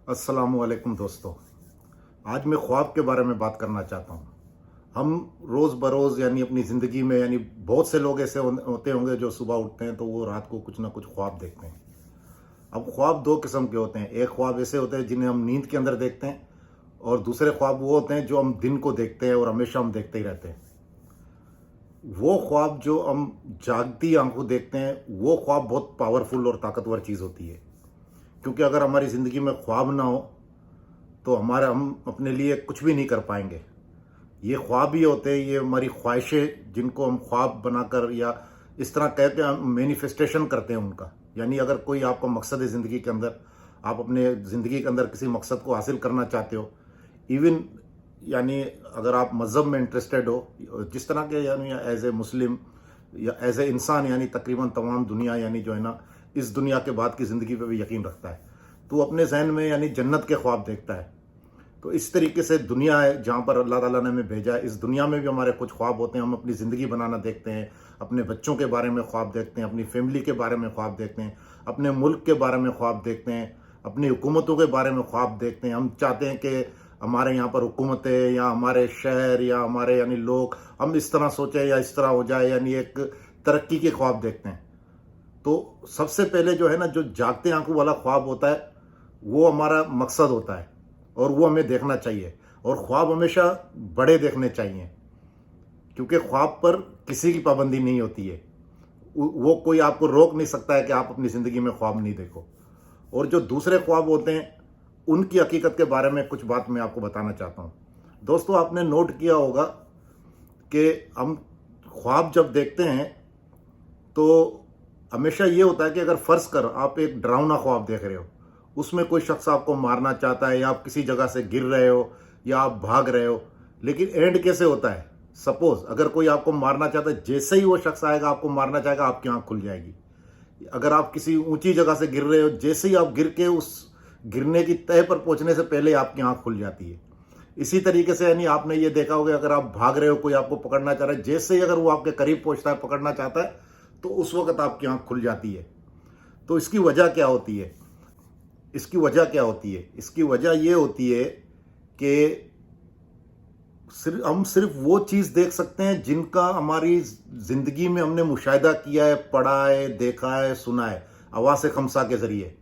अस्सलामुअलैकुम दोस्तों। आज मैं ख्वाब के बारे में बात करना चाहता हूँ। हम रोज़ बरोज़ यानी अपनी ज़िंदगी में यानी बहुत से लोग ऐसे होते होंगे जो सुबह उठते हैं तो वो रात को कुछ ना कुछ ख्वाब देखते हैं। अब ख्वाब दो किस्म के होते हैं। एक ख्वाब ऐसे होते हैं जिन्हें हम नींद के अंदर देखते हैं, और दूसरे ख्वाब वो होते हैं जो हम दिन को देखते हैं और हमेशा हम देखते ही रहते हैं। वो ख्वाब जो हम जागती आंखों देखते हैं, वो ख्वाब बहुत पावरफुल और ताकतवर चीज़ होती है। क्योंकि अगर हमारी ज़िंदगी में ख्वाब ना हो तो हमारा हम अपने लिए कुछ भी नहीं कर पाएंगे। ये ख्वाब ही होते हैं, ये हमारी ख्वाहिशें जिनको हम ख्वाब बनाकर या इस तरह कहते हैं, हम मैनिफेस्टेशन करते हैं उनका। यानी अगर कोई आपका मकसद है ज़िंदगी के अंदर, आप अपने ज़िंदगी के अंदर किसी मकसद को हासिल करना चाहते हो, इवन यानी अगर आप मज़हब में इंटरेस्टेड हो, जिस तरह के यानी एज ए मुस्लिम या एज ए इंसान, यानी तकरीबन तमाम दुनिया यानी जो है ना इस दुनिया के बाद की ज़िंदगी पे भी यकीन रखता है, तो अपने जहन में यानी जन्नत के ख्वाब देखता है। तो इस तरीके से दुनिया है जहाँ पर अल्लाह ताला ने हमें भेजा है। इस दुनिया में भी हमारे कुछ ख्वाब होते हैं। हम अपनी ज़िंदगी बनाना देखते हैं, अपने बच्चों के बारे में ख्वाब देखते हैं, अपनी फैमिली के बारे में ख्वाब देखते हैं, अपने मुल्क के बारे में ख्वाब देखते हैं, अपनी हुकूमतों के बारे में ख्वाब देखते हैं। हम चाहते हैं कि हमारे यहाँ पर हुकूमतें या हमारे शहर या हमारे यानी लोग हम इस तरह सोचें या इस तरह हो जाए, यानी एक तरक्की के ख्वाब देखते हैं। तो सबसे पहले जो है ना, जो जागते आंखों वाला ख्वाब होता है, वो हमारा मकसद होता है और वो हमें देखना चाहिए। और ख्वाब हमेशा बड़े देखने चाहिए, क्योंकि ख्वाब पर किसी की पाबंदी नहीं होती है। वो कोई आपको रोक नहीं सकता है कि आप अपनी ज़िंदगी में ख्वाब नहीं देखो। और जो दूसरे ख्वाब होते हैं, उनकी हकीकत के बारे में कुछ बात मैं आपको बताना चाहता हूँ। दोस्तों, आपने नोट किया होगा कि हम ख्वाब जब देखते हैं तो हमेशा ये होता है कि अगर फ़र्ज़ कर आप एक डरावना ख्वाब देख रहे हो, उसमें कोई शख्स आपको मारना चाहता है या आप किसी जगह से गिर रहे हो या आप भाग रहे हो, लेकिन एंड कैसे होता है? सपोज़ अगर कोई आपको मारना चाहता है, जैसे ही वो शख्स आएगा आपको मारना चाहेगा, आपकी आँख खुल जाएगी। अगर आप किसी ऊँची जगह से गिर रहे हो, जैसे ही आप गिर के उस गिरने की तह पर पहुँचने से पहले आपकी आँख खुल जाती है। इसी तरीके से यानी आपने ये देखा होगा, अगर आप भाग रहे हो, कोई आपको पकड़ना चाह रहा है, जैसे ही अगर वो आपके करीब पहुँचता है, पकड़ना चाहता है, तो उस वक़्त आपकी आँख खुल जाती है। तो इसकी वजह क्या होती है? इसकी वजह क्या होती है? इसकी वजह ये होती है कि हम सिर्फ वो चीज़ देख सकते हैं जिनका हमारी ज़िंदगी में हमने मुशाहिदा किया है, पढ़ा है, देखा है, सुना है, हवास ख़म्सा के ज़रिए।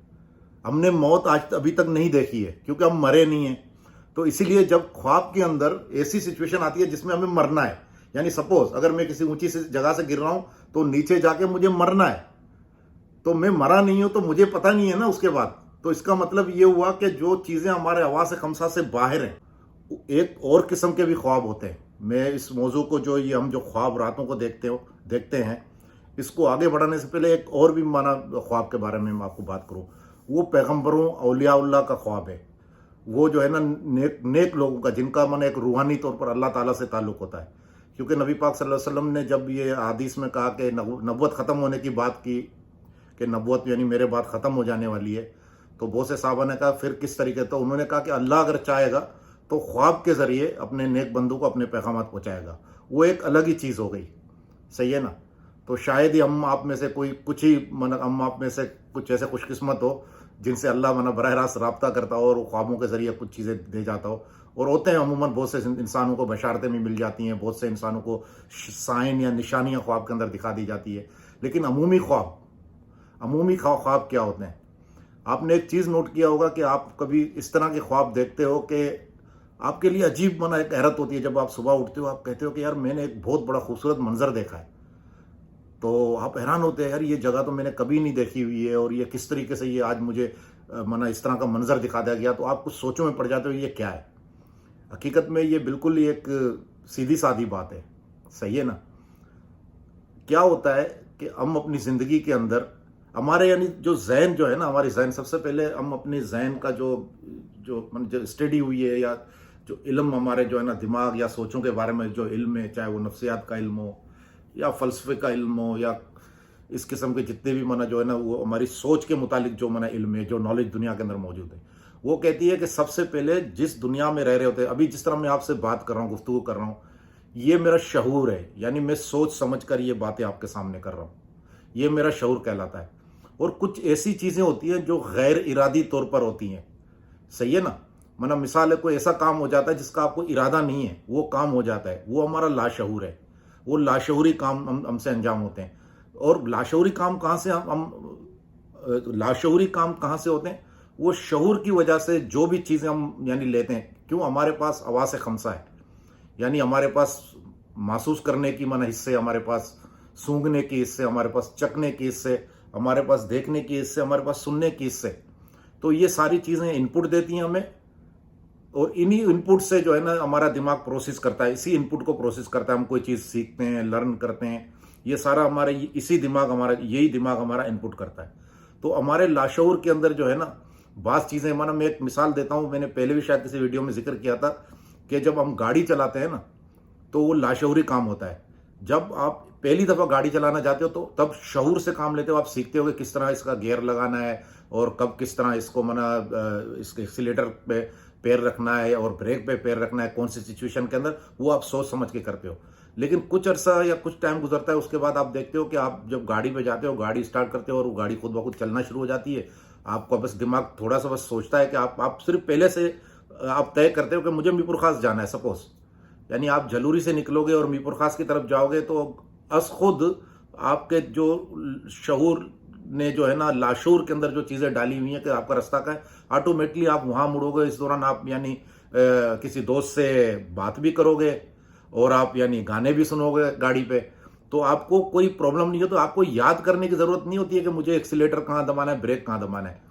हमने मौत आज अभी तक नहीं देखी है, क्योंकि हम मरे नहीं हैं। तो इसीलिए जब ख्वाब के अंदर ऐसी सिचुएशन आती है जिसमें हमें मरना है, यानी सपोज़ अगर मैं किसी ऊँची सी जगह से गिर रहा हूँ, तो नीचे जाके मुझे मरना है, तो मैं मरा नहीं हूँ, तो मुझे पता नहीं है ना उसके बाद। तो इसका मतलब ये हुआ कि जो चीज़ें हमारे हवास ख़म्सा से बाहर हैं, एक और किस्म के भी ख्वाब होते हैं। मैं इस मौजू को जो ये हम जो ख्वाब रातों को देखते हैं, इसको आगे बढ़ाने से पहले एक और भी माना ख्वाब के बारे में मैं आपको बात करूँ। वो पैगम्बरों औलियाउल्लाह का ख्वाब है। वो जो है ना नेक नेक लोगों का, जिनका मन एक रूहानी तौर पर अल्लाह ताला से ताल्लुक़ होता है। क्योंकि नबी पाक सल्लल्लाहु अलैहि वसल्लम ने जब ये हदीस में कहा कि नबुव्वत ख़त्म होने की बात की, कि नबुव्वत यानी मेरे बाद ख़त्म हो जाने वाली है, तो बहुत से साहबा ने कहा फिर किस तरीके? तो उन्होंने कहा कि अल्लाह अगर चाहेगा तो ख्वाब के ज़रिए अपने नेक बंदों को अपने पैगामात पहुँचाएगा। वो एक अलग ही चीज़ हो गई, सही है ना? तो शायद ही हम आप में से कोई कुछ ही हम आप में से कुछ ऐसे खुशकिस्मत हो जिनसे अल्लाह बराह रास्त रब्ता करता हो और वो ख्वाबों के ज़रिए कुछ चीज़ें दे जाता हो। और होते हैं अमूमन, बहुत से इंसानों को बशारतें भी मिल जाती हैं, बहुत से इंसानों को साइन या निशानियाँ ख्वाब के अंदर दिखा दी जाती है। लेकिन अमूमी ख्वाब क्या होते हैं? आपने एक चीज़ नोट किया होगा कि आप कभी इस तरह के ख्वाब देखते हो कि आपके लिए अजीब एक हैरत होती है। जब आप सुबह उठते हो, आप कहते हो कि यार मैंने एक बहुत बड़ा खूबसूरत मंजर देखा है। तो आप हैरान होते हैं, यार ये जगह तो मैंने कभी नहीं देखी हुई है और ये किस तरीके से ये आज मुझे इस तरह का मंजर दिखा दिया गया। तो आप कुछ सोचों में पड़ जाते हो, ये क्या है? हकीकत में ये बिल्कुल ही एक सीधी सादी बात है, सही है ना? क्या होता है कि हम अपनी ज़िंदगी के अंदर हमारे यानी जो ज़हन जो है ना, हमारी ज़हन, सबसे पहले हम अपनी ज़हन का जो स्टडी हुई है या जो इल्म हमारे जो है ना दिमाग या सोचों के बारे में जो इल्म है, चाहे वो नफ्सियात का इल्म हो या फ़लसफ़े का इल्म हो या इस किस्म के जितने भी जो है ना वो हमारी सोच के मुतालिक जो इल्म है, जो नॉलेज दुनिया के अंदर मौजूद है, वो कहती है कि सबसे पहले जिस दुनिया में रह रहे होते हैं, अभी जिस तरह मैं आपसे बात कर रहा हूँ, गुफ्तगू कर रहा हूँ, ये मेरा शऊर है। यानी मैं सोच समझ कर ये बातें आपके सामने कर रहा हूँ, ये मेरा शऊर कहलाता है। और कुछ ऐसी चीज़ें होती हैं जो गैर इरादी तौर पर होती हैं, सही है ना। मतलब मिसाल है, कोई ऐसा काम हो जाता है जिसका आपको इरादा नहीं है, वो काम हो जाता है, वो हमारा लाशऊर है। वो लाशऊरी काम हमसे अंजाम होते हैं। और लाशऊरी काम कहाँ से लाशऊरी काम कहाँ से होते हैं? वो शऊर की वजह से जो भी चीज़ें हम यानी लेते हैं, क्यों हमारे पास हवास खमसा है, यानी हमारे पास महसूस करने की हिस्से, हमारे पास सूंघने की हिस्से, हमारे पास चखने की हिस्से, हमारे पास देखने की हिस्से, हमारे पास सुनने की हिस्से। तो ये सारी चीज़ें इनपुट देती हैं हमें, और इन्हीं इनपुट से जो है ना हमारा दिमाग प्रोसेस करता है, इसी इनपुट को प्रोसेस करता है। हम कोई चीज़ सीखते हैं, लर्न करते हैं, ये सारा हमारे यही दिमाग हमारा इनपुट करता है। तो हमारे लाशऊर के अंदर जो है ना बात चीज़ें, मैं एक मिसाल देता हूँ, मैंने पहले भी शायद किसी वीडियो में जिक्र किया था कि जब हम गाड़ी चलाते हैं ना, तो वो लाशऊरी काम होता है। जब आप पहली दफ़ा गाड़ी चलाना चाहते हो तो तब शऊर से काम लेते हो, आप सीखते हो कि किस तरह इसका गियर लगाना है और कब किस तरह इसको इसके एक्सीलेटर पे पैर रखना है और ब्रेक पे पैर रखना है, कौन सी सिचुएशन के अंदर, वो आप सोच समझ के करते हो। लेकिन कुछ अरसा या कुछ टाइम गुजरता है, उसके बाद आप देखते हो कि आप जब गाड़ी पे जाते हो, गाड़ी स्टार्ट करते हो और वो गाड़ी खुद ब खुद चलना शुरू हो जाती है। आपका बस दिमाग थोड़ा सा बस सोचता है कि आप सिर्फ पहले से आप तय करते हो कि मुझे मीरपुर खास जाना है, सपोज, यानी आप जलूरी से निकलोगे और मीरपुर खास की तरफ जाओगे, तो अस खुद आपके जो शऊर ने जो है ना लाशूर के अंदर जो चीज़ें डाली हुई हैं कि आपका रास्ता का है, ऑटोमेटिकली आप वहाँ मुड़ोगे। इस दौरान आप यानी किसी दोस्त से बात भी करोगे और आप यानी गाने भी सुनोगे गाड़ी पे। तो आपको कोई प्रॉब्लम नहीं है, तो आपको याद करने की ज़रूरत नहीं होती है कि मुझे एक्सीलेटर कहाँ दबाना है, ब्रेक कहाँ दबाना है।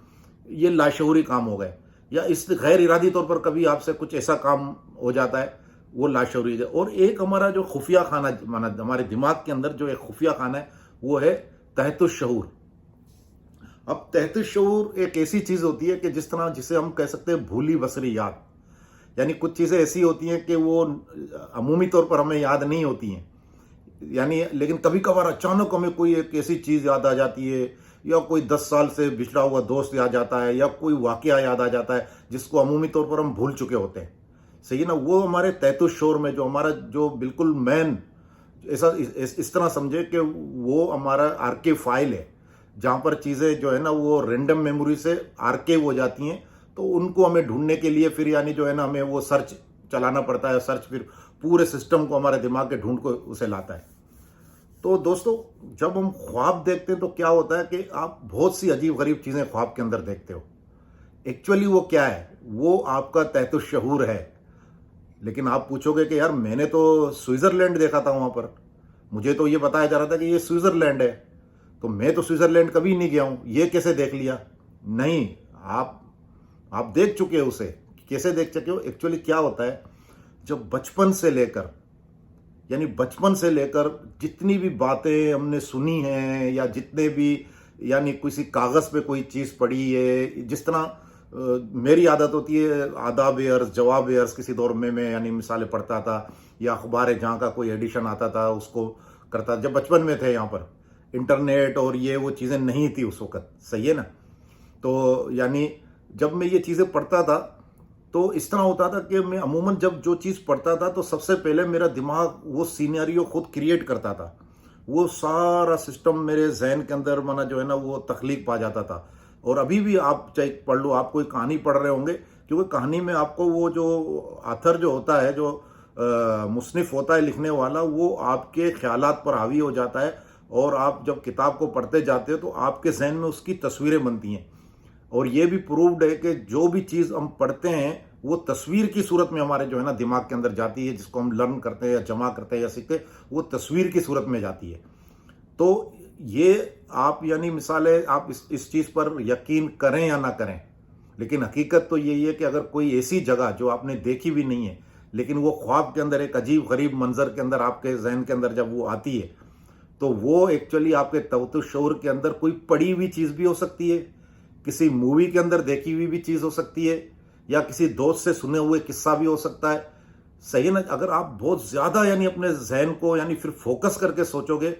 ये लाशऊरी काम हो गए। या इस गैर इरादी तौर पर कभी आपसे कुछ ऐसा काम हो जाता है, वो लाशऊरी है। और एक हमारा जो खुफिया खाना हमारे दिमाग के अंदर जो एक खुफिया खाना है, वो है तहतुश शऊर। अब तहतुश शऊर एक ऐसी चीज़ होती है कि जिसे हम कह सकते हैं भूली बसरी याद, यानी कुछ चीज़ें ऐसी होती हैं कि वो अमूमी तौर पर हमें याद नहीं होती हैं, यानी लेकिन कभी कभार अचानक हमें कोई एक ऐसी चीज़ याद आ जाती है, या कोई 10 साल से बिछड़ा हुआ दोस्त याद जाता है, या कोई वाकया याद आ जाता है जिसको अमूमी तौर पर हम भूल चुके होते हैं। सही है ना। वो हमारे तहतुश शऊर में जो हमारा जो बिल्कुल मैन, ऐसा इस तरह समझे कि वो हमारा आर्काइव फाइल है, जहाँ पर चीज़ें जो है ना वो रैंडम मेमोरी से आर्काइव हो जाती हैं। तो उनको हमें ढूंढने के लिए फिर यानी जो है ना हमें वो सर्च चलाना पड़ता है। सर्च फिर पूरे सिस्टम को हमारे दिमाग के ढूंढ को उसे लाता है। तो दोस्तों, जब हम ख्वाब देखते हैं तो क्या होता है कि आप बहुत सी अजीब गरीब चीज़ें ख्वाब के अंदर देखते हो। एक्चुअली वो क्या है? वो आपका तहतुश शऊर है। लेकिन आप पूछोगे कि यार मैंने तो स्विट्ज़रलैंड देखा था, वहाँ पर मुझे तो ये बताया जा रहा था कि ये स्विट्ज़रलैंड है, तो मैं तो स्विट्ज़रलैंड कभी नहीं गया हूँ, ये कैसे देख लिया? नहीं, आप देख चुके हो उसे। कैसे देख चुके हो? एक्चुअली क्या होता है, जब बचपन से लेकर जितनी भी बातें हमने सुनी हैं, या जितने भी यानी किसी कागज़ पे कोई चीज़ पढ़ी है, जिस तरह मेरी आदत होती है आदाब अर्ज़ जवाब अर्ज़, किसी दौर में मैं यानी मिसालें पढ़ता था, या अखबार जहाँ का कोई एडिशन आता था उसको करता। जब बचपन में थे, यहाँ पर इंटरनेट और ये वो चीज़ें नहीं थी उस वक़्त, सही है ना। तो यानी जब मैं ये चीज़ें पढ़ता था तो इस तरह होता था कि मैं अमूमन जब जो चीज़ पढ़ता था तो सबसे पहले मेरा दिमाग वो सिनेरियो खुद क्रिएट करता था। वो सारा सिस्टम मेरे जहन के अंदर जो है ना वो तख्लीक पा जाता था। और अभी भी आप चाहे पढ़ लो, आप कोई कहानी पढ़ रहे होंगे, क्योंकि कहानी में आपको वो जो आथर जो होता है, जो मुसनिफ होता है लिखने वाला, वो आपके ख्यालात पर हावी हो जाता है। और आप जब किताब को पढ़ते जाते हो तो आपके जहन में उसकी तस्वीरें बनती हैं। और ये भी प्रूव्ड है कि जो भी चीज़ हम पढ़ते हैं वो तस्वीर की सूरत में हमारे जो है ना दिमाग के अंदर जाती है, जिसको हम लर्न करते हैं या जमा करते हैं या सीखते हैं, वो तस्वीर की सूरत में जाती है। तो ये आप यानी मिसाल है, आप इस चीज़ पर यकीन करें या ना करें, लेकिन हकीकत तो यही है कि अगर कोई ऐसी जगह जो आपने देखी भी नहीं है, लेकिन वो ख्वाब के अंदर एक अजीब गरीब मंजर के अंदर आपके जहन के अंदर जब वो आती है, तो वो एक्चुअली आपके तहतुश शऊर के अंदर कोई पड़ी हुई चीज़ भी हो सकती है, किसी मूवी के अंदर देखी हुई भी चीज़ हो सकती है, या किसी दोस्त से सुने हुए किस्सा भी हो सकता है। सही ना। अगर आप बहुत ज़्यादा यानी अपने जहन को यानी फिर फोकस करके सोचोगे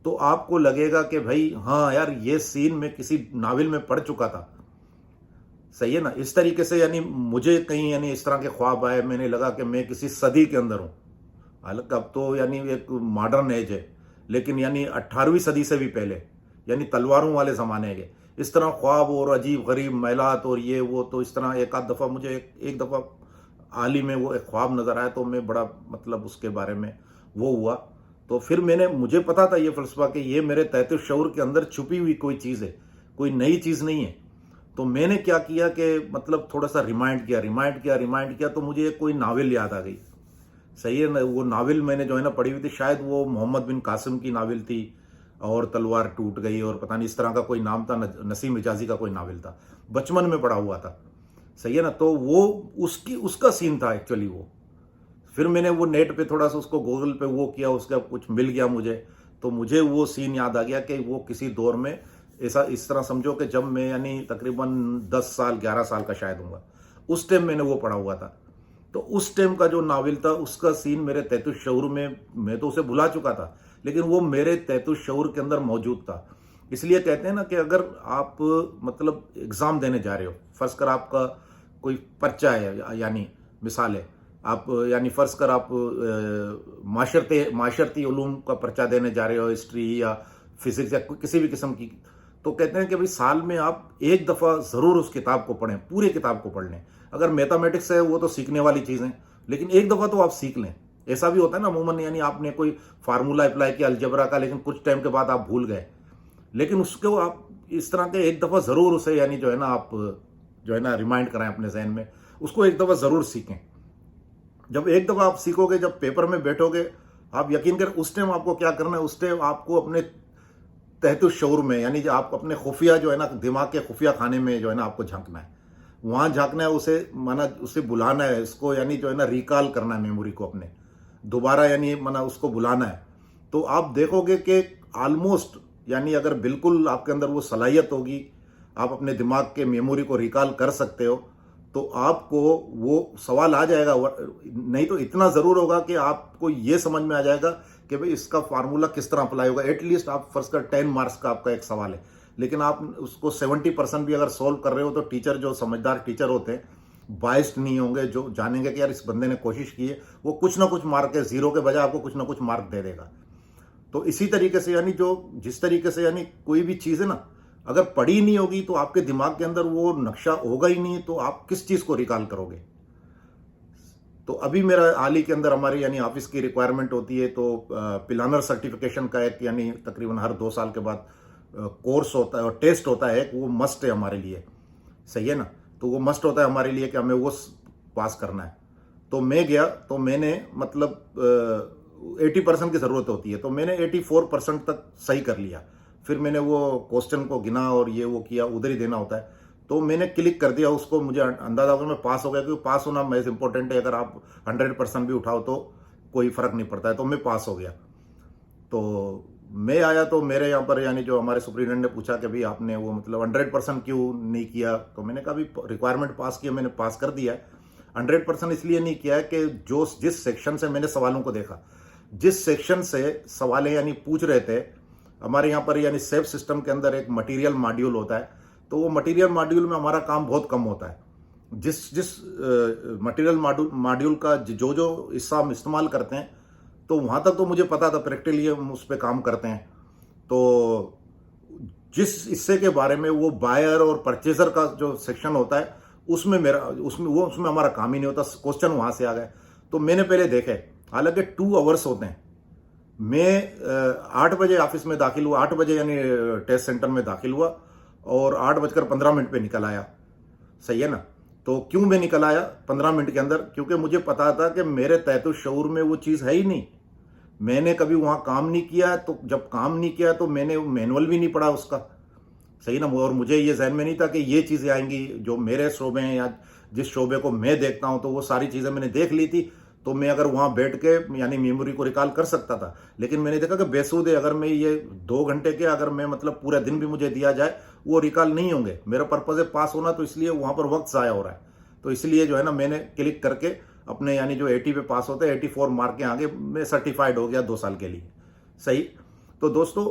तो आपको लगेगा कि भाई हाँ यार, ये सीन मैं किसी नावल में पढ़ चुका था। सही है ना। इस तरीके से यानी मुझे कहीं यानी इस तरह के ख्वाब आए, मैंने लगा कि मैं किसी सदी के अंदर हूँ। हालांकि अब तो यानी एक मॉडर्न एज है, लेकिन यानी 18वीं सदी से भी पहले, यानी तलवारों वाले ज़माने के, इस तरह ख्वाब और अजीब गरीब महलात और ये वो, तो इस तरह एक आध दफ़ा मुझे एक दफ़ा हाल ही में वो एक ख्वाब नज़र आया, तो मैं बड़ा मतलब उसके बारे में वो हुआ। तो फिर मुझे पता था ये फ़लसफ़ा कि ये मेरे तहत शऊर के अंदर छुपी हुई कोई चीज़ है, कोई नई चीज़ नहीं है। तो मैंने क्या किया कि मतलब थोड़ा सा रिमाइंड किया, तो मुझे कोई नावल याद आ गई। सही है ना, वो नावल मैंने जो है ना पढ़ी हुई थी, शायद वो मोहम्मद बिन कासिम की नावल थी, और तलवार टूट गई और पता नहीं इस तरह का कोई नाम था, नसीम हिजाजी का कोई नावल था, बचपन में पढ़ा हुआ था। सही है ना, तो वो उसका सीन था एक्चुअली वो। फिर मैंने वो नेट पे थोड़ा सा उसको गूगल पे वो किया, उसका कुछ मिल गया मुझे, तो मुझे वो सीन याद आ गया कि वो किसी दौर में ऐसा, इस तरह समझो कि जब मैं यानी तकरीबन 10 साल 11 साल का शायद हूँगा, उस टाइम मैंने वो पढ़ा हुआ था। तो उस टाइम का जो नावल था उसका सीन मेरे तहत शऊर में, मैं तो उसे भुला चुका था, लेकिन वो मेरे तहत शऊर के अंदर मौजूद था। इसलिए कहते हैं ना कि अगर आप मतलब एग्ज़ाम देने जा रहे हो, फर्ज कर आपका कोई पर्चा है, यानी मिसाल है, आप यानी फ़र्ज़ कर आप माशरती उलूम का पर्चा देने जा रहे हो, हिस्ट्री या फिज़िक्स या किसी भी किस्म की, तो कहते हैं कि भाई साल में आप एक दफ़ा ज़रूर उस किताब को पढ़ें, पूरी किताब को पढ़ लें। अगर मैथमेटिक्स है वो तो सीखने वाली चीज़ है, लेकिन एक दफ़ा तो आप सीख लें। ऐसा भी होता है ना अमूमन, यानी आपने कोई फार्मूला अप्लाई किया अलजबरा का, लेकिन कुछ टाइम के बाद आप भूल गए, लेकिन उसको आप इस तरह के एक दफ़ा ज़रूर उसे यानी जो है ना आप जो है ना रिमाइंड कराएं अपने जहन में, उसको एक दफ़ा ज़रूर सीखें। जब एक दफ़ा आप सीखोगे, जब पेपर में बैठोगे, आप यकीन करें उस टाइम आपको क्या करना है, उस टाइम आपको अपने तहत शऊर में, यानी जो आप अपने खुफिया जो है ना दिमाग के खुफिया खाने में जो है ना आपको झांकना है, वहाँ झांकना है, उसे माना उसे बुलाना है, इसको यानी जो है ना रिकॉल करना है मेमोरी को अपने, दोबारा यानी माना उसको बुलाना है। तो आप देखोगे कि ऑलमोस्ट यानी अगर बिल्कुल आपके अंदर वो सलाहियत होगी, आप अपने दिमाग के मेमोरी को रिकॉल कर सकते हो, तो आपको वो सवाल आ जाएगा। नहीं तो इतना ज़रूर होगा कि आपको ये समझ में आ जाएगा कि भाई इसका फार्मूला किस तरह अप्लाई होगा। एटलीस्ट आप फर्स्ट कर 10 मार्क्स का आपका एक सवाल है, लेकिन आप उसको 70% भी अगर सोल्व कर रहे हो, तो टीचर जो समझदार टीचर होते हैं, बाइस्ड नहीं होंगे, जो जानेंगे कि यार इस बंदे ने कोशिश की है, वो कुछ ना कुछ मार्क है, जीरो के बजाय आपको कुछ ना कुछ मार्क दे देगा। तो इसी तरीके से यानी जिस तरीके से यानी कोई भी चीज़ है ना, अगर पढ़ी नहीं होगी तो आपके दिमाग के अंदर वो नक्शा होगा ही नहीं, तो आप किस चीज़ को रिकॉल करोगे। तो अभी मेरा हाल ही के अंदर हमारी यानी ऑफिस की रिक्वायरमेंट होती है, तो प्लानर सर्टिफिकेशन का एक यानी तकरीबन हर 2 साल के बाद कोर्स होता है और टेस्ट होता है, वो मस्ट है हमारे लिए। सही है ना, तो वो मस्ट होता है हमारे लिए कि हमें वो पास करना है। तो मैं गया, तो मैंने मतलब 80% की ज़रूरत होती है, तो मैंने 84% तक सही कर लिया। फिर मैंने वो क्वेश्चन को गिना और ये वो किया, उधर ही देना होता है, तो मैंने क्लिक कर दिया उसको। मुझे अंदाजा होगा मैं पास हो गया, क्योंकि पास होना मैच इंपॉर्टेंट है। अगर आप 100% भी उठाओ तो कोई फ़र्क नहीं पड़ता है, तो मैं पास हो गया। तो मैं आया, तो मेरे यहाँ पर यानी जो हमारे सुपरिटेंडेंट ने पूछा कि भाई आपने वो मतलब 100% क्यों नहीं किया, तो मैंने कहा भी रिक्वायरमेंट पास किया, मैंने पास कर दिया है। 100% इसलिए नहीं किया है कि जिस सेक्शन से मैंने सवालों को देखा, जिस सेक्शन से सवालें यानी पूछ रहे थे, हमारे यहाँ पर यानी सेफ सिस्टम के अंदर एक मटेरियल मॉड्यूल होता है, तो वो मटेरियल मॉड्यूल में हमारा काम बहुत कम होता है। जिस मटेरियल मॉड्यूल का जो हिस्सा हम इस्तेमाल करते हैं, तो वहाँ तक तो मुझे पता था, प्रैक्टिकली हम उस पर काम करते हैं। तो जिस हिस्से के बारे में वो बायर और परचेजर का जो सेक्शन होता है, उसमें उसमें हमारा काम ही नहीं होता। क्वेश्चन वहाँ से आ गए, तो मैंने पहले देखे, हालांकि 2 आवर्स होते हैं। मैं 8 बजे ऑफिस में दाखिल हुआ, 8 बजे यानी टेस्ट सेंटर में दाखिल हुआ, और 8:15 पे निकल आया। सही है ना, तो क्यों मैं निकल आया 15 मिनट के अंदर, क्योंकि मुझे पता था कि मेरे तहत शऊर में वो चीज़ है ही नहीं। मैंने कभी वहाँ काम नहीं किया, तो जब काम नहीं किया तो मैंने मैनुअल भी नहीं पढ़ा उसका। सही ना, और मुझे ये जहन में नहीं था कि ये चीज़ें आएंगी जो मेरे शोबे हैं या जिस शोबे को मैं देखता हूँ, तो वो सारी चीज़ें मैंने देख ली थी। तो मैं अगर वहाँ बैठ के यानी मेमोरी को रिकॉल कर सकता था, लेकिन मैंने देखा कि बेसूद है। अगर मैं ये 2 घंटे के अगर मैं मतलब पूरा दिन भी मुझे दिया जाए, वो रिकॉल नहीं होंगे। मेरा पर्पज़ है पास होना, तो इसलिए वहाँ पर वक्त ज़ाया हो रहा है। तो इसलिए जो है ना, मैंने क्लिक करके अपने यानी जो 80 पे पास होते हैं, 84 मार्क के आगे मैं सर्टिफाइड हो गया 2 साल के लिए। सही। तो दोस्तों,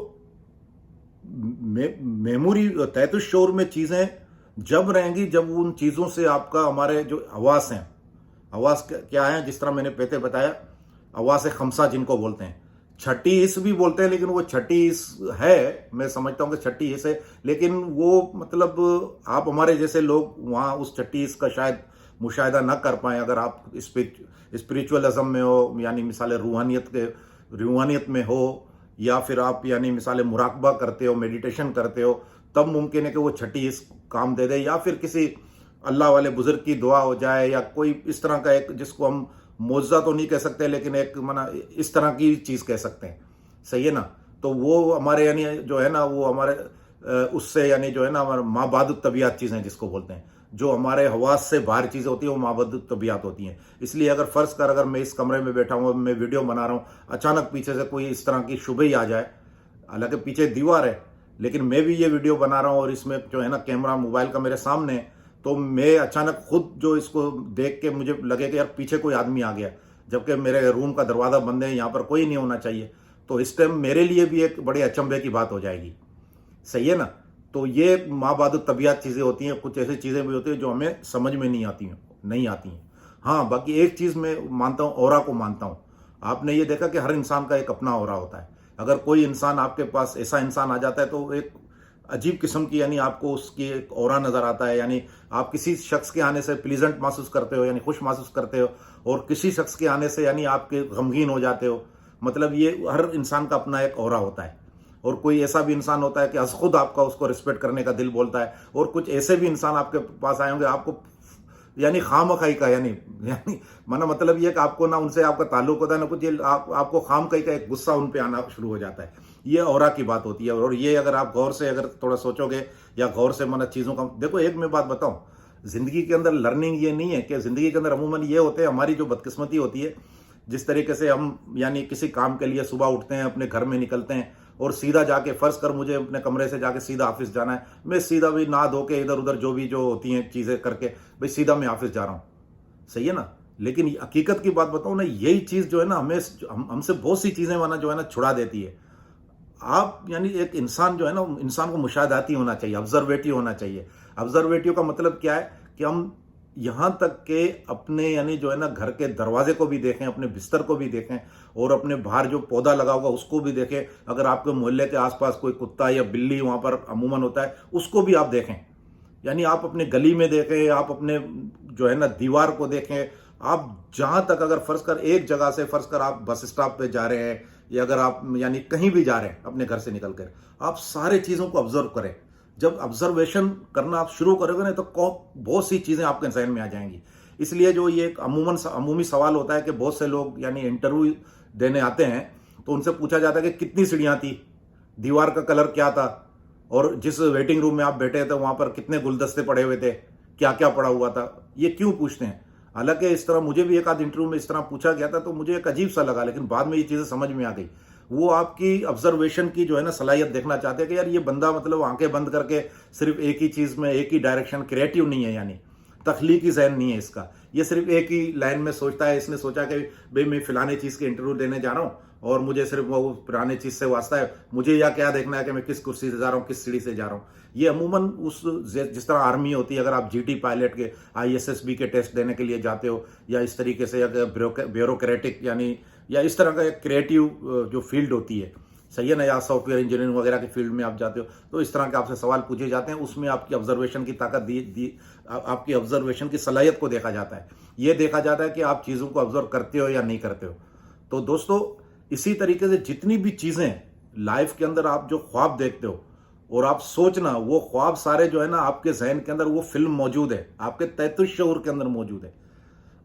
मेमोरी तहत शऊर में चीज़ें जब रहेंगी, जब उन चीज़ों से आपका, हमारे जो हवास हैं, हवास क्या है, जिस तरह मैंने पहले बताया, हवास खमसा जिनको बोलते हैं, छठी इस भी बोलते हैं, लेकिन वो छठी इस है, मैं समझता हूँ कि छठी इस है, लेकिन वो मतलब आप हमारे जैसे लोग वहाँ उस छठी इस का शायद मुशाहिदा ना कर पाए। अगर आप स्पिरिचुअलिज्म में हो, यानी मिसाल रूहानियत में हो, या फिर आप यानी मिसाल मुराकबा करते हो, मेडिटेशन करते हो, तब मुमकिन है कि वो छठी इस काम दे दे, या फिर किसी अल्लाह वाले बुजुर्ग की दुआ हो जाए, या कोई इस तरह का एक, जिसको हम मुआवजा तो नहीं कह सकते, लेकिन एक मना इस तरह की चीज़ कह सकते हैं। सही है ना? तो वो हमारे यानी जो है ना, वो हमारे उससे यानी जो है ना, हमारे माबादुत तबीयत चीज़ें जिसको बोलते हैं, जो हमारे हवास से बाहर चीज़ें होती हैं, वो माबादुत तबीयत होती हैं। इसलिए अगर फ़र्ज़ कर, अगर मैं इस कमरे में बैठा हूँ, मैं वीडियो बना रहा हूँ, अचानक पीछे से कोई इस तरह की शुबह ही आ जाए, हालांकि पीछे दीवार है, लेकिन मैं भी ये वीडियो बना रहा हूँ और इसमें जो है ना कैमरा मोबाइल का मेरे सामने है, तो मैं अचानक खुद जो इसको देख के मुझे लगे कि यार पीछे कोई आदमी आ गया, जबकि मेरे रूम का दरवाज़ा बंद है, यहाँ पर कोई नहीं होना चाहिए, तो इस टाइम मेरे लिए भी एक बड़े अचंभे की बात हो जाएगी। सही है ना? तो ये माबादुत तबीयत चीज़ें होती हैं, कुछ ऐसी चीज़ें भी होती हैं जो हमें समझ में नहीं आती हैं। हाँ, बाकी एक चीज़ मैं मानता हूँ, ऑरा को मानता हूँ। आपने ये देखा कि हर इंसान का एक अपना ऑरा होता है। अगर कोई इंसान आपके पास, ऐसा इंसान आ जाता है, तो एक अजीब किस्म की यानी आपको उसकी एक ऑरा नज़र आता है, यानी आप किसी शख्स के आने से प्लीजेंट महसूस करते हो, यानी खुश महसूस करते हो, और किसी शख्स के आने से यानी आपके गमगीन हो जाते हो। मतलब ये हर इंसान का अपना एक ऑरा होता है। और कोई ऐसा भी इंसान होता है कि अज खुद आपका उसको रिस्पेक्ट करने का दिल बोलता है, और कुछ ऐसे भी इंसान आपके पास आए होंगे, आपको यानी खामखाई का यानी यानी माना मतलब ये कि आपको ना उनसे आपका ताल्लुक होता है ना कुछ, ये आपको खामखाई का एक गुस्सा उन पे आना शुरू हो जाता है। ये औरा की बात होती है। और ये अगर आप गौर से अगर थोड़ा सोचोगे, या गौर से मतलब चीज़ों का देखो, एक मैं बात बताऊं, जिंदगी के अंदर लर्निंग ये नहीं है कि जिंदगी के अंदर अमूमन ये होते हैं, हमारी जो बदकिस्मती होती है, जिस तरीके से हम यानी किसी काम के लिए सुबह उठते हैं, अपने घर में निकलते हैं, और सीधा जाके, फर्ज कर मुझे अपने कमरे से जाके सीधा ऑफिस जाना है, मैं सीधा भी नहा धो के इधर उधर जो भी जो होती हैं चीज़ें करके, भाई सीधा मैं ऑफिस जा रहा हूँ। सही है ना? लेकिन हकीकत की बात बताऊँ ना, यही चीज़ जो है ना, हमसे बहुत सी चीज़ें माना जो है ना छुड़ा देती है। आप यानी एक इंसान जो है ना, इंसान को मुशाहदाती होना चाहिए, ऑब्जर्वेटिव होना चाहिए। ऑब्जर्वेटिव का मतलब क्या है कि हम यहाँ तक के अपने यानी जो है ना घर के दरवाजे को भी देखें, अपने बिस्तर को भी देखें, और अपने बाहर जो पौधा लगा होगा उसको भी देखें। अगर आपके मोहल्ले के आसपास कोई कुत्ता या बिल्ली वहाँ पर अमूमन होता है, उसको भी आप देखें। यानी आप अपने गली में देखें, आप अपने जो है ना दीवार को देखें, आप जहाँ तक, अगर फर्ज कर एक जगह से, फर्ज कर आप बस स्टॉप पे जा रहे हैं, या अगर आप यानी कहीं भी जा रहे हैं अपने घर से निकल कर, आप सारे चीज़ों को ऑब्जर्व करें। जब ऑब्जर्वेशन करना आप शुरू करोगे ना, तो बहुत सी चीज़ें आपके जहन में आ जाएंगी। इसलिए जो ये एक अमूमी सवाल होता है कि बहुत से लोग यानी इंटरव्यू देने आते हैं, तो उनसे पूछा जाता है कि कितनी सीढ़ियाँ थी, दीवार का कलर क्या था, और जिस वेटिंग रूम में आप बैठे थे वहाँ पर कितने गुलदस्ते पड़े हुए थे, क्या क्या पड़ा हुआ था। ये क्यों पूछते हैं? हालांकि इस तरह मुझे भी एक आध इंटरव्यू में इस तरह पूछा गया था, तो मुझे एक अजीब सा लगा, लेकिन बाद में ये चीज़ें समझ में आ गई। वो आपकी ऑब्जर्वेशन की जो है ना सलाहियत देखना चाहते हैं कि यार ये बंदा मतलब आंखें बंद करके सिर्फ एक ही चीज़ में, एक ही डायरेक्शन, क्रिएटिव नहीं है, यानी तख्लीकी जहन नहीं है इसका, ये सिर्फ एक ही लाइन में सोचता है। इसने सोचा कि भाई मैं फलाने चीज़ के इंटरव्यू देने जा रहा हूँ, और मुझे सिर्फ वो पुराने चीज़ से वास्ता है, मुझे या क्या देखना है कि मैं किस कुर्सी से जा रहा हूँ, किस सीढ़ी से जा रहा हूँ। ये अमूमन उस जिस तरह आर्मी होती है, अगर आप जीटी पायलट के ISSB के टेस्ट देने के लिए जाते हो, या इस तरीके से अगर ब्यूरोक्रेटिक यानी या इस तरह का एक क्रिएटिव जो फील्ड होती है, सही है ना, या सॉफ्टवेयर इंजीनियरिंग वगैरह की फील्ड में आप जाते हो, तो इस तरह के आपसे सवाल पूछे जाते हैं। उसमें आपकी ऑब्जर्वेशन की ताकत आपकी ऑब्जर्वेशन की सलाहियत को देखा जाता है। ये देखा जाता है कि आप चीज़ों को ऑब्जर्व करते हो या नहीं करते हो। तो दोस्तों, इसी तरीके से जितनी भी चीज़ें लाइफ के अंदर आप जो ख्वाब देखते हो और आप सोचना, वो ख्वाब सारे जो है ना आपके जहन के अंदर वो फिल्म मौजूद है, आपके तैतुश शऊर के अंदर मौजूद है।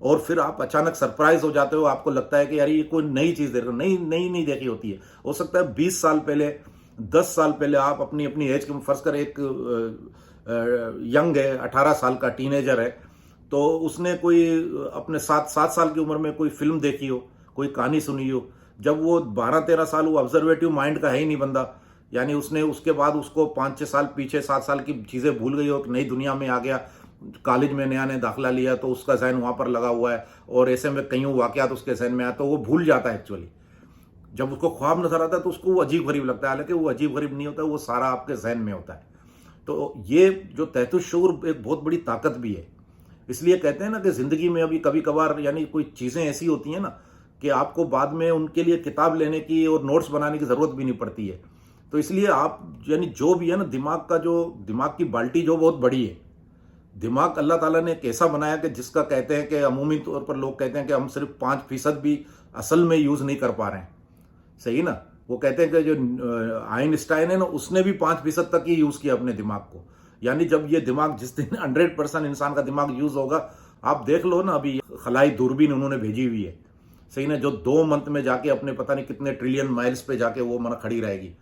और फिर आप अचानक सरप्राइज हो जाते हो, आपको लगता है कि यार ये कोई नई चीज़ देख रहे हो, नहीं देखी होती है। हो सकता है 20 साल पहले, 10 साल पहले आप अपनी एज के फर्ज कर, एक यंग है, 18 साल का टीनेजर है, तो उसने कोई अपने 7 साल की उम्र में कोई फिल्म देखी हो, कोई कहानी सुनी हो। जब वो 12-13 साल, वो ऑब्जर्वेटिव माइंड का है ही नहीं बंदा, यानी उसने उसके बाद उसको 5-6 साल पीछे, 7 साल की चीज़ें भूल गई हो, नई दुनिया में आ गया, कॉलेज में नया दाखिला लिया, तो उसका जहन वहाँ पर लगा हुआ है, और ऐसे में कई वाक़यात उसके जहन में आया, तो वो भूल जाता है एक्चुअली। जब उसको ख्वाब नजर आता है तो उसको वो अजीब गरीब लगता है, हालांकि वो अजीब गरीब नहीं होता, वो सारा आपके जहन में होता है। तो ये जो तहतुश शऊर एक बहुत बड़ी ताकत भी है। इसलिए कहते हैं ना कि ज़िंदगी में अभी कभी कभार यानी कोई चीज़ें ऐसी होती हैं ना कि आपको बाद में उनके लिए किताब लेने की और नोट्स बनाने की ज़रूरत भी नहीं पड़ती है। तो इसलिए आप यानी जो भी है ना, दिमाग की बाल्टी जो बहुत बड़ी है। दिमाग अल्लाह ताला ने एक ऐसा बनाया कि जिसका कहते हैं कि अमूमी तौर पर लोग कहते हैं कि हम सिर्फ 5% भी असल में यूज़ नहीं कर पा रहे हैं। सही ना? वो कहते हैं कि जो आइंस्टाइन है ना, उसने भी 5% तक ही यूज़ किया अपने दिमाग को। यानी जब ये दिमाग जिस दिन 100% इंसान का दिमाग यूज़ होगा, आप देख लो ना, अभी खलाई दूरबीन उन्होंने भेजी हुई है। सही ना? जो 2 मंथ में जाके अपने पता नहीं कितने ट्रिलियन माइल्स पे जाके वो माना खड़ी रहेगी।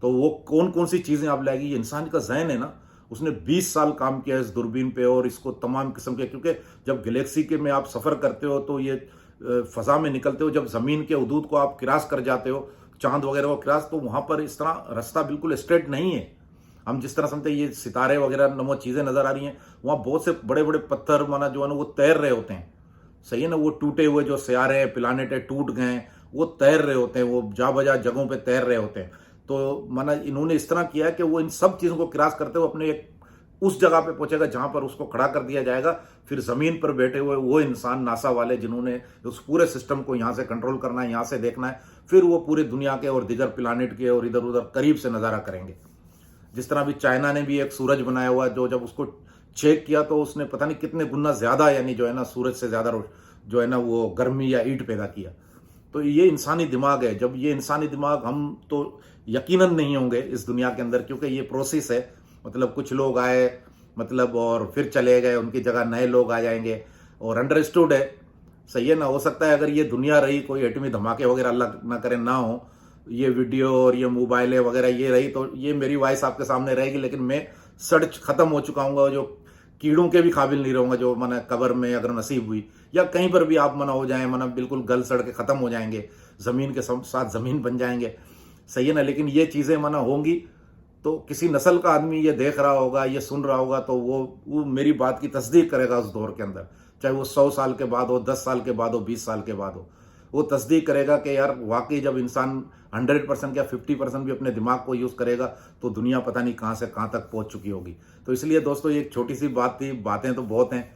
तो वो कौन कौन सी चीज़ें आप लाएगी? ये इंसान का ज़हन है ना, उसने 20 साल काम किया इस दूरबीन पे और इसको तमाम किस्म के, क्योंकि जब गैलेक्सी के में आप सफ़र करते हो तो ये फ़ज़ा में निकलते हो, जब ज़मीन के हदूद को आप क्रॉस कर जाते हो, चाँद वगैरह को क्रॉस, तो वहाँ पर इस तरह रास्ता बिल्कुल स्ट्रेट नहीं है। हम जिस तरह समझते हैं ये सितारे वगैरह नमो चीज़ें नज़र आ रही हैं, वहाँ बहुत से बड़े बड़े पत्थर माना जो है ना वो तैर रहे होते हैं। सही है ना? वो टूटे हुए जो सियारे हैं, प्लानेट है, टूट गए हैं, वो तैर रहे होते हैं, वो जा बजा जगहों पे तैर रहे होते हैं। तो माना इन्होंने इस तरह किया है कि वो इन सब चीज़ों को क्रॉस करते हुए अपने एक उस जगह पे पहुंचेगा जहां पर उसको खड़ा कर दिया जाएगा। फिर जमीन पर बैठे हुए वो इंसान, नासा वाले, जिन्होंने उस पूरे सिस्टम को यहां से कंट्रोल करना है, यहां से देखना है, फिर वो पूरे दुनिया के और दीगर प्लानेट के और इधर उधर करीब से नज़ारा करेंगे। जिस तरह अभी चाइना ने भी एक सूरज बनाया हुआ, जो जब उसको चेक किया तो उसने पता नहीं कितने गुना ज़्यादा, यानी जो है ना सूरज से ज़्यादा जो है ना वो गर्मी या हीट पैदा किया। तो ये इंसानी दिमाग है। जब ये इंसानी दिमाग, हम तो यकीनन नहीं होंगे इस दुनिया के अंदर, क्योंकि ये प्रोसेस है। मतलब कुछ लोग आए, मतलब और फिर चले गए, उनकी जगह नए लोग आ जाएंगे, और अंडरस्टूड है। सही है ना? हो सकता है अगर ये दुनिया रही, कोई एटमी धमाके वगैरह अल्लाह ना करे ना हो, ये वीडियो और ये मोबाइलें वगैरह ये रही, तो ये मेरी वॉइस आपके सामने रहेगी, लेकिन मैं सड़ खत्म हो चुका हूँ, जो कीड़ों के भी काबिल नहीं रहूंगा, जो मना कब्र में अगर नसीब हुई या कहीं पर भी आप मना हो जाए, मना बिल्कुल गल सड़ के खत्म हो जाएंगे, जमीन के साथ जमीन बन जाएंगे। सही है ना? लेकिन ये चीजें मना होंगी तो किसी नस्ल का आदमी ये देख रहा होगा, ये सुन रहा होगा, तो वो मेरी बात की तस्दीक करेगा उस दौर के अंदर, चाहे वो 100 साल के बाद हो, 10 साल के बाद हो, 20 साल के बाद हो। वो तस्दीक करेगा कि यार वाकई जब इंसान 100% या 50% भी अपने दिमाग को यूज़ करेगा तो दुनिया पता नहीं कहाँ से कहाँ तक पहुँच चुकी होगी। तो इसलिए दोस्तों ये एक छोटी सी बात थी, बातें तो बहुत हैं।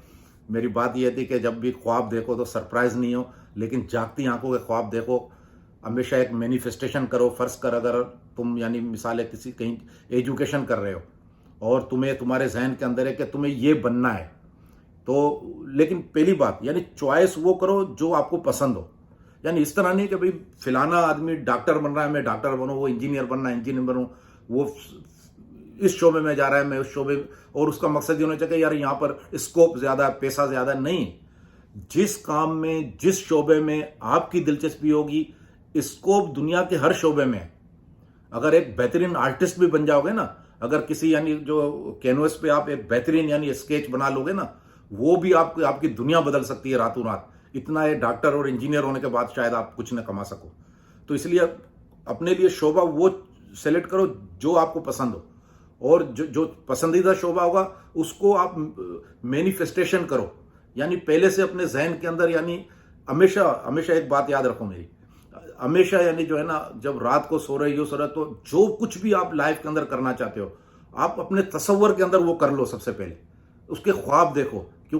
मेरी बात ये थी कि जब भी ख्वाब देखो तो सरप्राइज़ नहीं हो, लेकिन जागती आंखों के ख्वाब देखो। हमेशा एक मैनिफेस्टेशन करो। फ़र्ज़ कर अगर तुम यानी मिसाल है किसी कहीं एजुकेशन कर रहे हो और तुम्हारे जहन के अंदर है कि तुम्हें ये बनना है, तो लेकिन पहली बात यानी चॉइस वो करो जो आपको पसंद हो। यानी इस तरह नहीं कि भाई फिलाना आदमी डॉक्टर बन रहा है, मैं डॉक्टर बनूं, वो इंजीनियर बनना है, इंजीनियर बनूं, वो इस शोबे में जा रहा है, मैं उस शोबे, और उसका मकसद ये होना चाहिए यार यहाँ पर स्कोप ज़्यादा है, पैसा ज़्यादा नहीं। जिस काम में, जिस शोबे में आपकी दिलचस्पी होगी, स्कोप दुनिया के हर शोबे में है। अगर एक बेहतरीन आर्टिस्ट भी बन जाओगे ना, अगर किसी यानी जो कैनवस पे आप एक बेहतरीन यानी स्केच बना लोगे ना, वो भी आपकी दुनिया बदल सकती है रातों रात। इतना ये डॉक्टर और इंजीनियर होने के बाद शायद आप कुछ न कमा सको। तो इसलिए अपने लिए शोबा वो सेलेक्ट करो जो आपको पसंद हो, और जो पसंदीदा शोबा होगा उसको आप मैनिफेस्टेशन करो। यानी पहले से अपने जहन के अंदर, यानी हमेशा हमेशा एक बात याद रखो मेरी, हमेशा यानी जो है ना, जब रात को सो रहे हो तो जो कुछ भी आप लाइफ के अंदर करना चाहते हो, आप अपने तसव्वुर के अंदर वो कर लो। सबसे पहले उसके ख्वाब देखो, क्योंकि